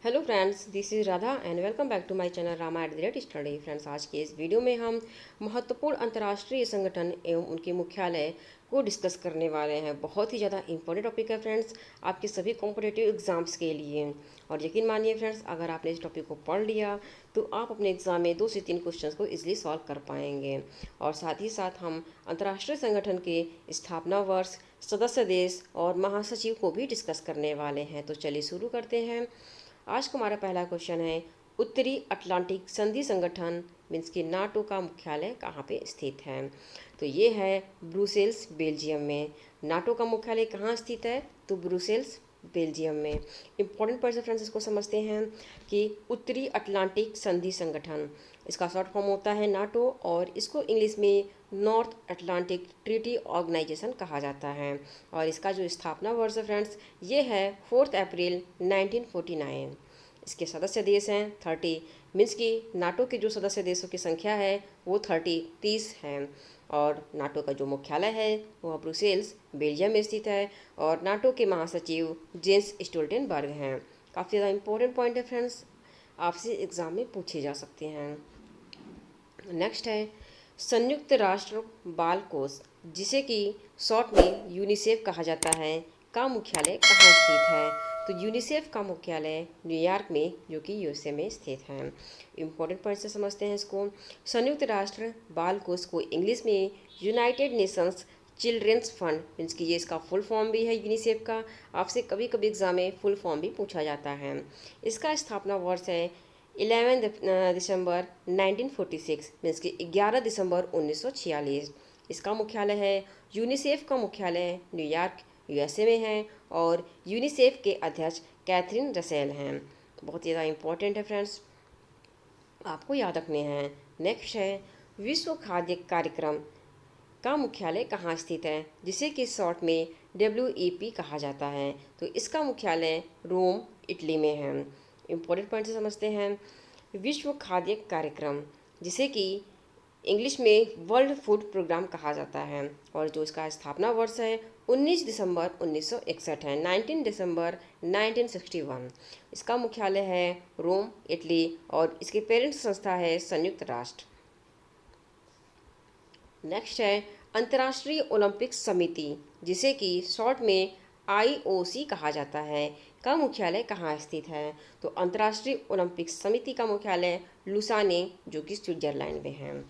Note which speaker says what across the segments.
Speaker 1: Hello friends, this is Radha and welcome back to my channel Rama at the rate study. Friends, आज के इस video में हम महत्वपूर्ण अंतर्राष्ट्रीय संगठन एवं उनके मुख्यालय को डिस्कस करने वाले हैं। बहुत ही ज़्यादा इंपॉर्टेंट टॉपिक है फ्रेंड्स, आपके सभी कॉम्पिटिटिव एग्जाम्स के लिए। और यकीन मानिए फ्रेंड्स, अगर आपने इस टॉपिक को पढ़ लिया तो आप अपने एग्जाम में 2 से 3 क्वेश्चंस को इजीली सॉल्व कर पाएंगे। और साथ ही साथ हम अंतर्राष्ट्रीय संगठन के स्थापना वर्ष, सदस्य देश और महासचिव को भी डिस्कस करने वाले हैं। तो चलिए शुरू करते हैं। आज का हमारा पहला क्वेश्चन है, उत्तरी अटलांटिक संधि संगठन मीन्स कि नाटो का मुख्यालय कहाँ पे स्थित है? तो ये है ब्रुसेल्स, बेल्जियम में। नाटो का मुख्यालय कहाँ स्थित है? तो ब्रुसेल्स, बेल्जियम में। इंपॉर्टेंट पॉइंट्स फ्रेंड्स इसको समझते हैं कि उत्तरी अटलांटिक संधि संगठन, इसका शॉर्ट फॉर्म होता है नाटो, और इसको इंग्लिश में नॉर्थ अटलांटिक ट्रीटी ऑर्गेनाइजेशन कहा जाता है। और इसका जो स्थापना वर्ष है फ्रेंड्स, ये है 4 अप्रैल 1949। इसके सदस्य देश हैं 30, मीन्स कि नाटो के जो सदस्य देशों की संख्या है वो 30 हैं। और नाटो का जो मुख्यालय है वह ब्रुसेल्स, बेल्जियम में स्थित है। और नाटो के महासचिव जेंस स्टोल्टेनबर्ग हैं। काफ़ी ज़्यादा इंपॉर्टेंट पॉइंट है फ्रेंड्स, आपसे एग्ज़ाम में पूछे जा सकते हैं। नेक्स्ट है संयुक्त राष्ट्र बाल कोष, जिसे कि शॉर्ट में यूनिसेफ कहा जाता है, का मुख्यालय कहाँ स्थित है? तो यूनिसेफ का मुख्यालय न्यूयॉर्क में, जो कि यूएसए में स्थित है। इंपॉर्टेंट पॉइंट से समझते हैं इसको। संयुक्त राष्ट्र बाल कोष को इंग्लिश में United Nations children's fund means कि ये इसका फुल फॉर्म भी है यूनिसेफ का। आपसे कभी कभी एग्जाम में फुल फॉर्म भी पूछा जाता है। इसका स्थापना वर्ष है 11 दिसंबर 1946 मीन्स कि 11 दिसंबर 1946। इसका मुख्यालय है, यूनिसेफ का मुख्यालय न्यूयॉर्क, यूएसए में है। और यूनिसेफ के अध्यक्ष कैथरीन रसेल हैं। बहुत ज़्यादा इंपॉर्टेंट है फ्रेंड्स, आपको याद रखने हैं। नेक्स्ट है विश्व खाद्य कार्यक्रम का मुख्यालय कहाँ स्थित है, जिसे कि शॉर्ट में WEP कहा जाता है। तो इसका मुख्यालय रोम, इटली में है। इंपॉर्टेंट पॉइंट से समझते हैं। विश्व खाद्य कार्यक्रम, जिसे कि इंग्लिश में वर्ल्ड फूड प्रोग्राम कहा जाता है, और जो इसका स्थापना वर्ष है 19 दिसंबर 1961 है, 19 दिसंबर 1961। इसका मुख्यालय है रोम, इटली, और इसकी पेरेंट संस्था है संयुक्त राष्ट्र। नेक्स्ट है अंतर्राष्ट्रीय ओलंपिक समिति, जिसे कि शॉर्ट में IOC कहा जाता है, का मुख्यालय कहाँ स्थित है? तो अंतर्राष्ट्रीय ओलंपिक समिति का मुख्यालय लुसाने, जो कि स्विट्जरलैंड में है।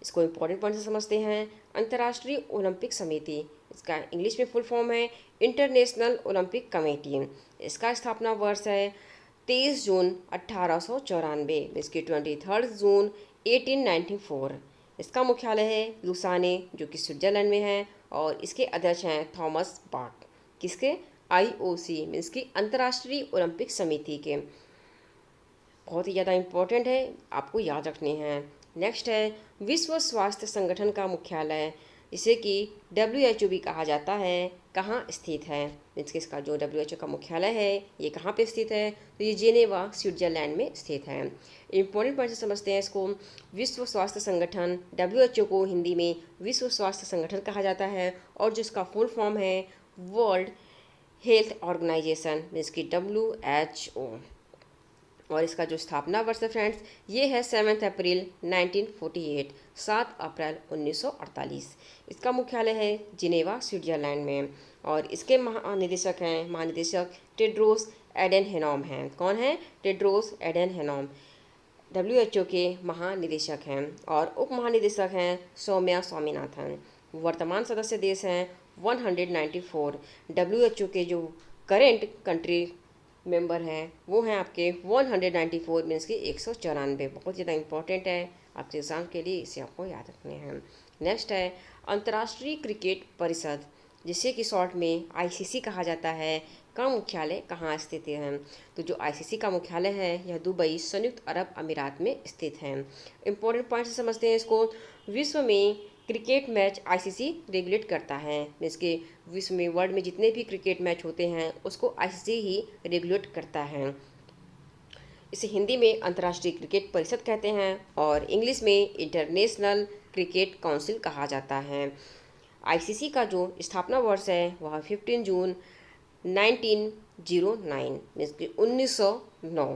Speaker 1: इसको इंपॉर्टेंट पॉइंट से समझते हैं। अंतर्राष्ट्रीय ओलंपिक समिति, इसका इंग्लिश में फुल फॉर्म है इंटरनेशनल ओलंपिक कमेटी। इसका स्थापना वर्ष है 23 जून 1894, इसकी 23 जून 1894। इसका मुख्यालय है लुसाने, जो कि स्विट्जरलैंड में है। और इसके अध्यक्ष हैं थॉमस बाक। किसके? IOC मीन्स की अंतर्राष्ट्रीय ओलंपिक समिति के। बहुत ही ज़्यादा इम्पोर्टेंट है, आपको याद रखने हैं। नेक्स्ट है विश्व स्वास्थ्य संगठन का मुख्यालय, इसे कि WHO भी कहा जाता है, कहाँ स्थित है? मीन्स कि इसका जो WHO का मुख्यालय है ये कहाँ पे स्थित है? तो ये जेनेवा, स्विट्जरलैंड में स्थित है। इंपॉर्टेंट पॉइंट से समझते हैं इसको। विश्व स्वास्थ्य संगठन, WHO को हिंदी में विश्व स्वास्थ्य संगठन कहा जाता है, और जिसका फुल फॉर्म है वर्ल्ड हेल्थ ऑर्गेनाइजेशन मीन्स की WHO। और इसका जो स्थापना वर्ष है फ्रेंड्स, ये है 7 अप्रैल 1948, 7 अप्रैल 1948। इसका मुख्यालय है जिनेवा, स्विट्जरलैंड में। और इसके महानिदेशक टेड्रोस एडेनहेनॉम हैं। कौन है? टेड्रोस एडेनहेनॉम WHO के महानिदेशक हैं। और उप महानिदेशक हैं सौम्या स्वामीनाथन। वर्तमान सदस्य देश हैं 194। WHO के जो करेंट कंट्री मेंबर हैं वो हैं आपके 194 मीन्स की 194। बहुत ज़्यादा इंपॉर्टेंट है आपके एग्ज़ाम के लिए, इसे आपको याद रखने हैं। नेक्स्ट है अंतर्राष्ट्रीय क्रिकेट परिषद, जिसे कि शॉर्ट में ICC कहा जाता है, का मुख्यालय कहाँ स्थित है? तो जो ICC का मुख्यालय है यह दुबई, संयुक्त अरब अमीरात में स्थित है। इंपॉर्टेंट पॉइंट से समझते हैं इसको। विश्व में क्रिकेट मैच ICC रेगुलेट करता है, मीन्स के विश्व में, वर्ल्ड में जितने भी क्रिकेट मैच होते हैं उसको ICC ही रेगुलेट करता है। इसे हिंदी में अंतर्राष्ट्रीय क्रिकेट परिषद कहते हैं, और इंग्लिश में इंटरनेशनल क्रिकेट काउंसिल कहा जाता है। ICC का जो स्थापना वर्ष है वह 15 जून 19 मीन्स कि 1909।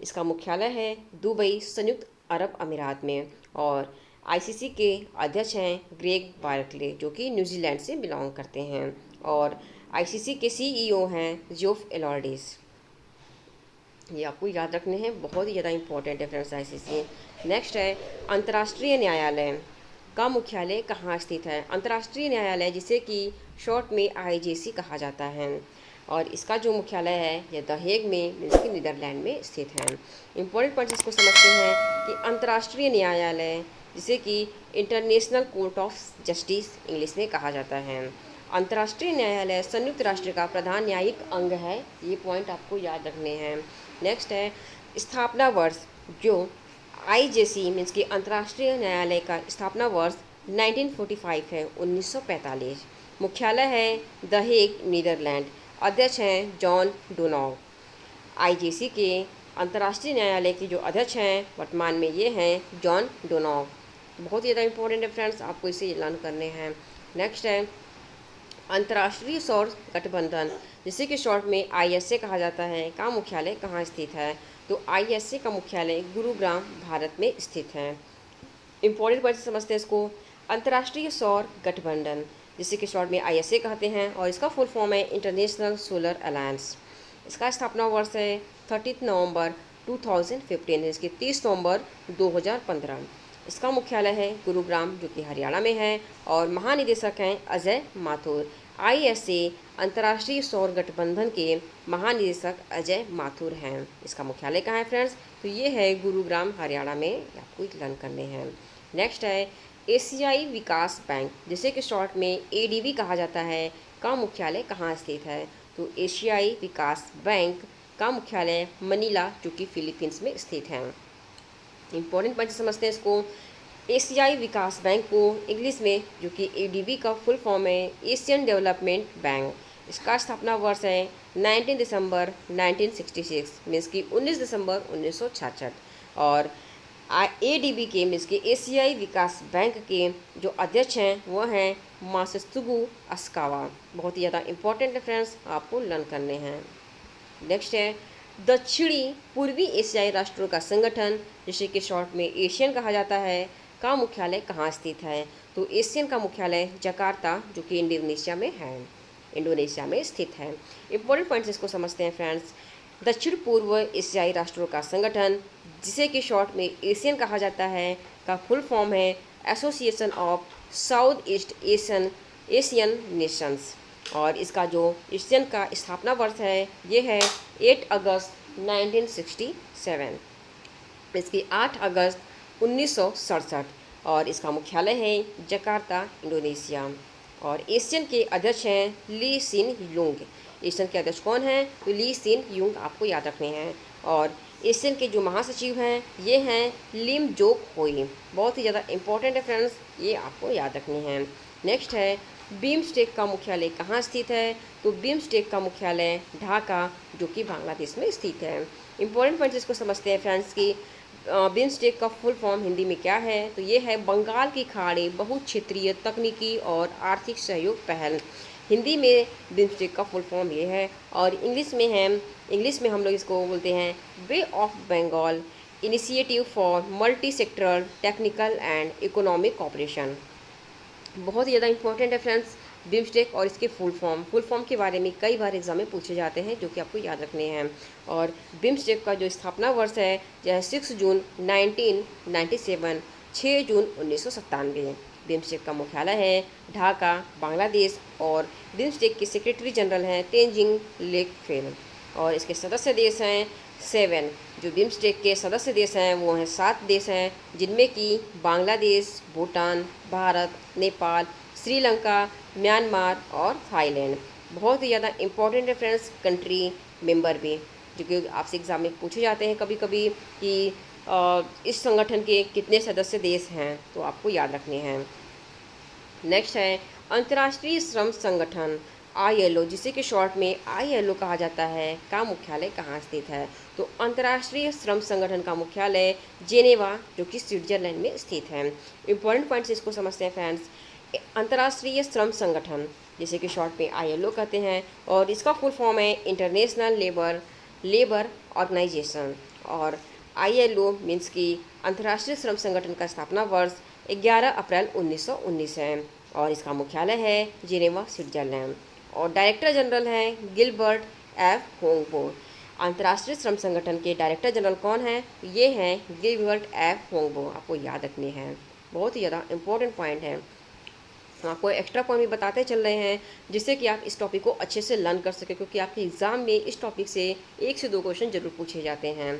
Speaker 1: इसका मुख्यालय है दुबई, संयुक्त अरब अमीरात में। और आईसीसी के अध्यक्ष हैं ग्रेग बार्कले, जो कि न्यूजीलैंड से बिलोंग करते हैं। और आईसीसी के सीईओ हैं जोफ एलॉर्डिस। ये आपको याद रखने हैं, बहुत ही ज़्यादा इंपॉर्टेंट है फ्रेंड्स आईसीसी। नेक्स्ट है अंतर्राष्ट्रीय न्यायालय का मुख्यालय कहाँ स्थित है। अंतर्राष्ट्रीय न्यायालय, जिसे कि शॉर्ट में आईजेसी कहा जाता है, और इसका जो मुख्यालय है यह द हेग में, मीन्स कि नीदरलैंड में स्थित है। इंपॉर्टेंट पॉइंट्स इसको समझते हैं कि अंतर्राष्ट्रीय न्यायालय, जिसे कि international court of justice English में कहा जाता है। अंतर्राष्ट्रीय न्यायालय संयुक्त राष्ट्र का प्रधान न्यायिक अंग है। ये पॉइंट आपको याद रखने हैं। नेक्स्ट है स्थापना वर्ष। जो आईजेसी मीन्स कि अंतर्राष्ट्रीय न्यायालय का स्थापना वर्ष 1945 है, 1945। मुख्यालय है द हेग, नीदरलैंड। अध्यक्ष हैं जॉन डोनाग। आईजेसी के अंतर्राष्ट्रीय न्यायालय के जो अध्यक्ष हैं वर्तमान में ये हैं जॉन डोनाग। बहुत ही ज़्यादा इंपॉर्टेंट है फ्रेंड्स, आपको इसे लर्न करने हैं। नेक्स्ट है अंतर्राष्ट्रीय सौर गठबंधन, जिसे कि शॉर्ट में आईएसए कहा जाता है, का मुख्यालय कहाँ स्थित है। तो आईएसए का मुख्यालय गुरुग्राम, भारत में स्थित है। इंपॉर्टेंट पॉइंट समझते हैं इसको। अंतर्राष्ट्रीय सौर गठबंधन, जिसे कि शॉर्ट में आईएसए कहते हैं, और इसका फुल फॉर्म है इंटरनेशनल सोलर अलायंस। इसका स्थापना वर्ष है 30 नवंबर 2015, इसके 30 नवंबर 2015। इसका मुख्यालय है गुरुग्राम, जो कि हरियाणा में है, और महानिदेशक हैं अजय माथुर। आईएसए अंतर्राष्ट्रीय सौर गठबंधन के महानिदेशक अजय माथुर हैं। इसका मुख्यालय कहाँ है फ्रेंड्स, तो ये है गुरुग्राम, हरियाणा में। आपको लर्न करने हैं। नेक्स्ट है एशियाई विकास बैंक, जिसे कि शॉर्ट में एडीबी कहा जाता है, का मुख्यालय कहाँ स्थित है। तो एशियाई विकास बैंक का मुख्यालय मनीला, जो कि फिलीपींस में स्थित है। इंपॉर्टेंट पॉइंट समझते हैं इसको। एशियाई विकास बैंक को इंग्लिश में, जो कि एडीबी का फुल फॉर्म है एशियन डेवलपमेंट बैंक। इसका स्थापना वर्ष है 19 दिसंबर 1966, मीन्स कि 19 दिसंबर 1966। और एडीबी के मीन्स कि एशियाई विकास बैंक के जो अध्यक्ष हैं वो हैं मात्सुगु असाकावा। बहुत ही ज़्यादा इंपॉर्टेंट है फ्रेंड्स, आपको लर्न करने हैं। नेक्स्ट है दक्षिणी पूर्वी एशियाई राष्ट्रों का संगठन, जिसे कि शॉर्ट में एशियन कहा जाता है, का मुख्यालय कहाँ स्थित है। तो एशियन का मुख्यालय जकार्ता, जो कि इंडोनेशिया में है, इंडोनेशिया में स्थित है। इंपॉर्टेंट पॉइंट्स इसको समझते हैं फ्रेंड्स। दक्षिण पूर्व एशियाई राष्ट्रों का संगठन, जिसे कि शॉर्ट में एशियन कहा जाता है, का फुल फॉर्म है association of south east Asian Nations. और इसका जो एशियन का स्थापना वर्ष है ये है 8 अगस्त 1967, इसकी 8 अगस्त 1967। और इसका मुख्यालय है जकार्ता, इंडोनेशिया। और एशियन के अध्यक्ष हैं ली सिन लुंग। एशियन के अध्यक्ष कौन हैं, तो ली सिन लुंग आपको याद रखने हैं। और एशियन के जो महासचिव हैं ये हैं लिम जोक होई। बहुत ही ज़्यादा इंपॉर्टेंट है फ्रेंड्स, ये आपको याद रखने हैं। नेक्स्ट है बिम्स्टेक का मुख्यालय कहाँ स्थित है। तो बिम्स्टेक का मुख्यालय ढाका, जो कि बांग्लादेश में स्थित है। इंपॉर्टेंट पॉइंट्स इसको समझते हैं फ्रेंड्स की बिम्स्टेक का फुल फॉर्म हिंदी में क्या है, तो ये है बंगाल की खाड़ी बहुक्षेत्रीय तकनीकी और आर्थिक सहयोग पहल। हिंदी में बिम्स्टेक का फुल फॉर्म ये है। और इंग्लिश में हम लोग इसको बोलते हैं bay of Bengal initiative for multi sectoral technical and economic cooperation. बहुत ही ज़्यादा इंपॉर्टेंट है फ्रेंड्स बिम्स्टेक और इसके फुल फॉर्म के बारे में कई बार एग्जाम में पूछे जाते हैं, जो कि आपको याद रखने हैं। और बिम्स्टेक का जो स्थापना वर्ष है यह 6 जून 1997, 6 जून 1997। बिम्स्टेक का मुख्यालय है ढाका, बांग्लादेश। और बिम्स्टेक के सेक्रेटरी जनरल हैं तेंजिंग लेकफेल। और इसके सदस्य देश हैं 7। जो बिम्स्टेक के सदस्य देश हैं वो हैं 7 देश हैं, जिनमें कि बांग्लादेश, भूटान, भारत, नेपाल, श्रीलंका, म्यांमार और थाईलैंड। बहुत ही ज़्यादा इंपॉर्टेंट है फ्रेंड्स कंट्री मेंबर भी, जो कि आपसे एग्जाम में पूछे जाते हैं कभी कभी कि इस संगठन के कितने सदस्य देश हैं, तो आपको याद रखने हैं। नेक्स्ट है अंतर्राष्ट्रीय श्रम संगठन ILO, जिसे कि शॉर्ट में ILO कहा जाता है, का मुख्यालय कहाँ स्थित है। तो अंतर्राष्ट्रीय श्रम संगठन का मुख्यालय जेनेवा, जो कि स्विट्जरलैंड में स्थित है। इंपॉर्टेंट पॉइंट्स इसको समझते हैं फ्रेंड्स। अंतर्राष्ट्रीय श्रम संगठन जिसे कि शॉर्ट में ILO कहते हैं, और इसका फुल फॉर्म है इंटरनेशनल लेबर ऑर्गेनाइजेशन। और ILO मीन्स कि अंतर्राष्ट्रीय श्रम संगठन का स्थापना वर्ष 11 अप्रैल 1919 है, और इसका मुख्यालय है जिनेवा, स्विट्जरलैंड। और डायरेक्टर जनरल हैं गिलबर्ट एफ होंगबो। अंतर्राष्ट्रीय श्रम संगठन के डायरेक्टर जनरल कौन हैं? ये हैं गिलबर्ट एफ होंगबो। आपको याद रखने हैं, बहुत ही ज़्यादा इंपॉर्टेंट पॉइंट है। हम आपको एक्स्ट्रा पॉइंट भी बताते चल रहे हैं जिससे कि आप इस टॉपिक को अच्छे से लर्न कर सकें, क्योंकि आपके एग्ज़ाम में इस टॉपिक से 1 से 2 क्वेश्चन जरूर पूछे जाते हैं।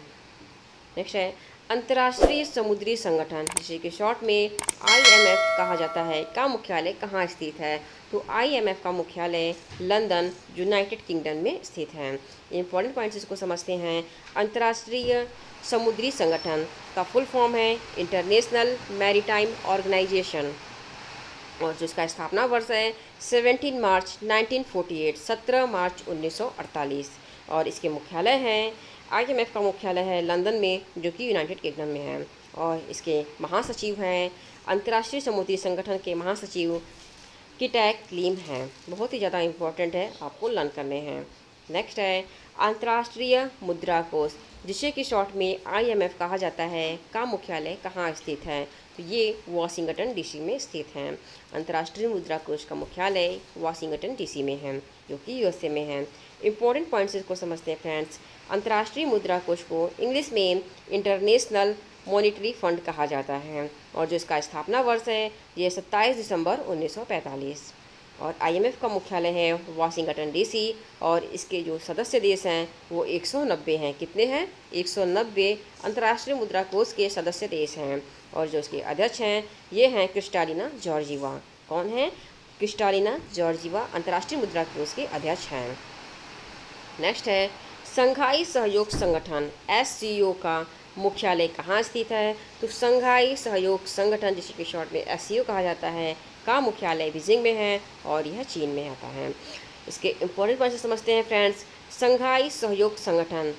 Speaker 1: नेक्स्ट है अंतर्राष्ट्रीय समुद्री संगठन, जिसे कि शॉर्ट में IMF कहा जाता है, का मुख्यालय कहाँ स्थित है? तो IMF का मुख्यालय लंदन, यूनाइटेड किंगडम में स्थित है। इंपॉर्टेंट पॉइंट्स इसको समझते हैं। अंतर्राष्ट्रीय समुद्री संगठन का फुल फॉर्म है इंटरनेशनल मैरीटाइम ऑर्गेनाइजेशन, और जो इसका स्थापना वर्ष है 17 मार्च 1948, 17 मार्च 1948। और इसके मुख्यालय हैं, IMF का मुख्यालय है लंदन में, जो कि यूनाइटेड किंगडम में है। और इसके महासचिव हैं, अंतर्राष्ट्रीय समुद्री संगठन के महासचिव किटैक लीम हैं। बहुत ही ज़्यादा इंपॉर्टेंट है, आपको लर्न करने हैं। नेक्स्ट है अंतर्राष्ट्रीय मुद्रा कोष, जिसे कि शॉर्ट में IMF कहा जाता है, का मुख्यालय कहाँ स्थित है? तो ये वाशिंगटन DC में स्थित है। अंतर्राष्ट्रीय मुद्रा कोष का मुख्यालय वाशिंगटन DC में है, जो कि USA में है। इंपॉर्टेंट पॉइंट्स इसको समझते हैं फ्रेंड्स। अंतर्राष्ट्रीय मुद्रा कोष को इंग्लिश में इंटरनेशनल मॉनिटरी फंड कहा जाता है, और जो इसका स्थापना वर्ष है ये 27 दिसंबर 1945। और IMF का मुख्यालय है वाशिंगटन DC, और इसके जो सदस्य देश हैं वो 190 हैं। कितने हैं? 190 अंतर्राष्ट्रीय मुद्रा कोष के सदस्य देश हैं। और जो इसके अध्यक्ष हैं ये हैं क्रिस्टालिना जॉर्जीवा। कौन है? क्रिस्टालिना जॉर्जीवा अंतर्राष्ट्रीय मुद्रा कोष के अध्यक्ष हैं। नेक्स्ट है संघाई सहयोग संगठन SCO का मुख्यालय कहाँ स्थित है? तो संघाई सहयोग संगठन, जिसे कि शॉर्ट में SCO कहा जाता है, का मुख्यालय बीजिंग में है, और यह चीन में आता है। इसके इंपॉर्टेंट पॉइंट्स समझते हैं फ्रेंड्स। संघाई सहयोग संगठन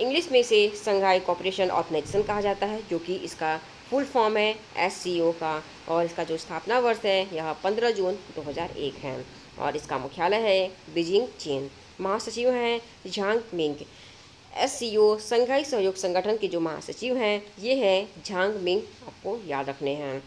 Speaker 1: इंग्लिश में से संघाई कोऑपरेशन ऑर्गेनाइजेशन कहा जाता है, जो कि इसका फुल फॉर्म है SCO का। और इसका जो स्थापना वर्ष है यह 15 जून 2001 है, और इसका मुख्यालय है बीजिंग, चीन। महासचिव हैं झांग मिंग। SCO संघाई सहयोग संगठन के जो महासचिव हैं ये हैं झांग मिंग, आपको याद रखने हैं।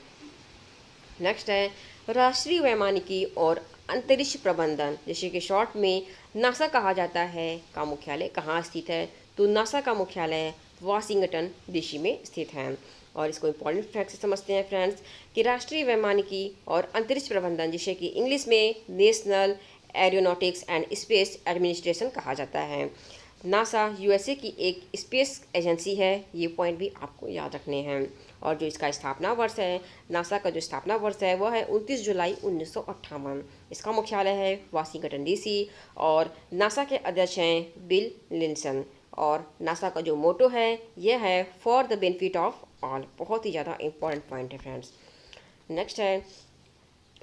Speaker 1: नेक्स्ट है राष्ट्रीय वैमानिकी और अंतरिक्ष प्रबंधन, जैसे कि शॉर्ट में नासा कहा जाता है, का मुख्यालय कहाँ स्थित है? तो नासा का मुख्यालय वाशिंगटन DC में स्थित है। और इसको इंपॉर्टेंट फैक्ट से समझते हैं फ्रेंड्स कि राष्ट्रीय वैमानिकी और अंतरिक्ष प्रबंधन, जिसे कि इंग्लिश में national aeronautics and space administration कहा जाता है, नासा USA की एक स्पेस एजेंसी है। ये पॉइंट भी आपको याद रखने हैं। और जो इसका स्थापना वर्ष है, नासा का जो स्थापना वर्ष है वह है 29 जुलाई 1958। इसका मुख्यालय है वाशिंगटन DC, और नासा के अध्यक्ष हैं बिल लिंसन। और नासा का जो मोटो है यह है for the benefit of all. बहुत ही ज़्यादा इंपॉर्टेंट पॉइंट है फ्रेंड्स। नेक्स्ट है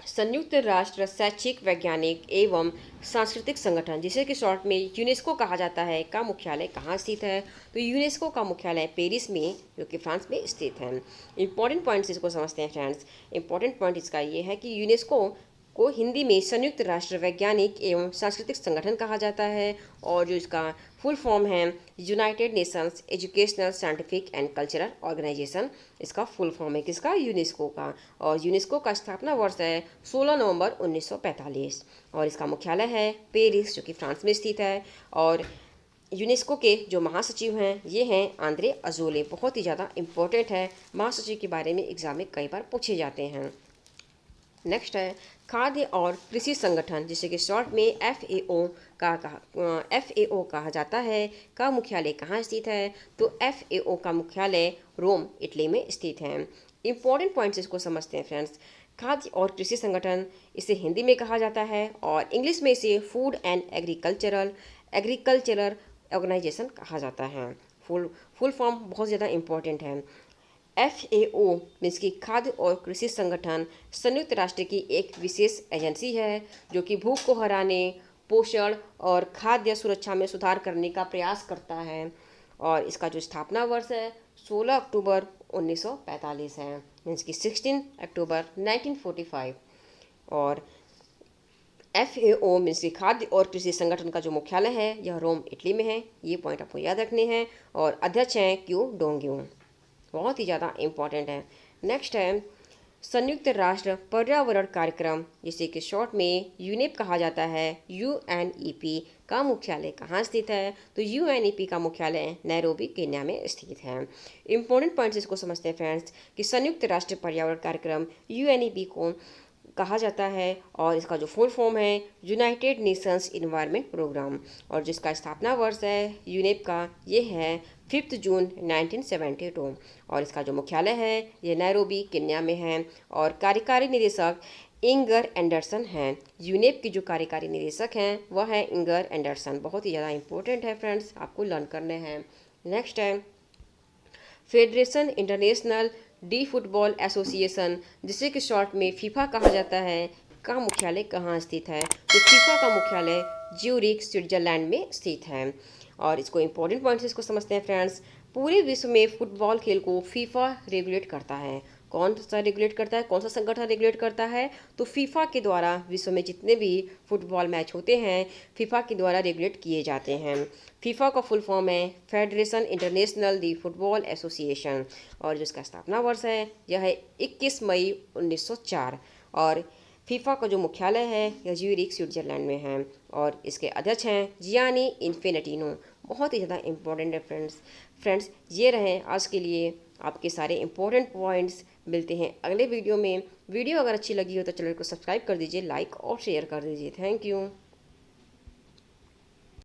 Speaker 1: संयुक्त राष्ट्र शैक्षिक, वैज्ञानिक एवं सांस्कृतिक संगठन, जिसे कि शॉर्ट में यूनेस्को कहा जाता है, का मुख्यालय कहाँ स्थित है? तो यूनेस्को का मुख्यालय पेरिस में, जो कि फ्रांस में स्थित है। इंपॉर्टेंट पॉइंट्स इसको समझते हैं फ्रेंड्स। इंपॉर्टेंट पॉइंट इसका ये है कि यूनेस्को को हिंदी में संयुक्त राष्ट्र वैज्ञानिक एवं सांस्कृतिक संगठन कहा जाता है, और जो इसका फुल फॉर्म है United Nations educational, scientific and cultural organization. इसका फुल फॉर्म है किसका? यूनेस्को का। और यूनेस्को का स्थापना वर्ष है 16 नवंबर 1945, और इसका मुख्यालय है पेरिस, जो कि फ्रांस में स्थित है। और यूनेस्को के जो महासचिव हैं ये हैं आंद्रे अजोले। बहुत ही ज़्यादा इंपॉर्टेंट है, महासचिव के बारे में एग्जाम में कई बार पूछे जाते हैं। नेक्स्ट है खाद्य और कृषि संगठन, जिसे कि शॉर्ट में FAO कहा जाता है, का मुख्यालय कहाँ स्थित है? तो FAO का मुख्यालय रोम, इटली में स्थित है। इंपॉर्टेंट पॉइंट्स इसको समझते हैं फ्रेंड्स। खाद्य और कृषि संगठन, इसे हिंदी में कहा जाता है, और इंग्लिश में इसे फूड एंड एग्रीकल्चरल ऑर्गेनाइजेशन कहा जाता है। फुल फॉर्म बहुत ज़्यादा इंपॉर्टेंट है। FAO मीन्स की खाद्य और कृषि संगठन संयुक्त राष्ट्र की एक विशेष एजेंसी है, जो कि भूख को हराने, पोषण और खाद्य सुरक्षा में सुधार करने का प्रयास करता है। और इसका जो स्थापना वर्ष है 16 अक्टूबर 1945 है, मीन्स की 16 अक्टूबर 1945। और FAO मीन्स की खाद्य और कृषि संगठन का जो मुख्यालय है यह रोम इटली में है। ये पॉइंट आपको याद रखने हैं। और अध्यक्ष हैं क्यू डोंग्यू, बहुत ही ज़्यादा इम्पॉर्टेंट है। नेक्स्ट है संयुक्त राष्ट्र पर्यावरण कार्यक्रम, जिसे कि शॉर्ट में यूनेप कहा जाता है। UNEP का मुख्यालय कहाँ स्थित है? तो UNEP का मुख्यालय नैरोबी केन्या में स्थित है। इंपॉर्टेंट पॉइंट्स इसको समझते हैं फ्रेंड्स कि संयुक्त राष्ट्र पर्यावरण कार्यक्रम UNEP को कहा जाता है और इसका जो फुल फॉर्म है यूनाइटेड नेशंस इन्वायरमेंट प्रोग्राम, और जिसका स्थापना वर्ष है यूनेप का ये है 5 जून 1972। और इसका जो मुख्यालय है ये नैरोबी केन्या में है। और कार्यकारी निदेशक इंगर एंडरसन हैं। यूनेप की जो कार्यकारी निदेशक हैं वह है इंगर एंडरसन। बहुत ही ज़्यादा इंपॉर्टेंट है फ्रेंड्स, आपको लर्न करने हैं। नेक्स्ट है federation international D football association, जिसे कि शॉर्ट में फीफा कहा जाता है, का मुख्यालय कहाँ स्थित है? तो फीफा का मुख्यालय ज्यूरिख स्विट्जरलैंड में स्थित है। और इसको इंपॉर्टेंट पॉइंट्स इसको समझते हैं फ्रेंड्स। पूरे विश्व में फुटबॉल खेल को फीफा रेगुलेट करता है। कौन सा रेगुलेट करता है, कौन सा संगठन रेगुलेट करता है? तो फीफा के द्वारा विश्व में जितने भी फुटबॉल मैच होते हैं फीफा के द्वारा रेगुलेट किए जाते हैं। फीफा का फुल फॉर्म है फेडरेशन इंटरनेशनल दी फुटबॉल एसोसिएशन, और जिसका स्थापना वर्ष है यह है 21 मई 1904। और फीफा का जो मुख्यालय है यह ज्यूरिख स्विट्जरलैंड में है। और इसके अध्यक्ष हैं जियानी इन्फेनेटिनो। बहुत ही ज़्यादा इंपॉर्टेंट है फ्रेंड्स ये रहे आज के लिए आपके सारे इंपॉर्टेंट पॉइंट्स। मिलते हैं अगले वीडियो में। वीडियो अगर अच्छी लगी हो तो चैनल को सब्सक्राइब कर दीजिए, लाइक और शेयर कर दीजिए। Thank you.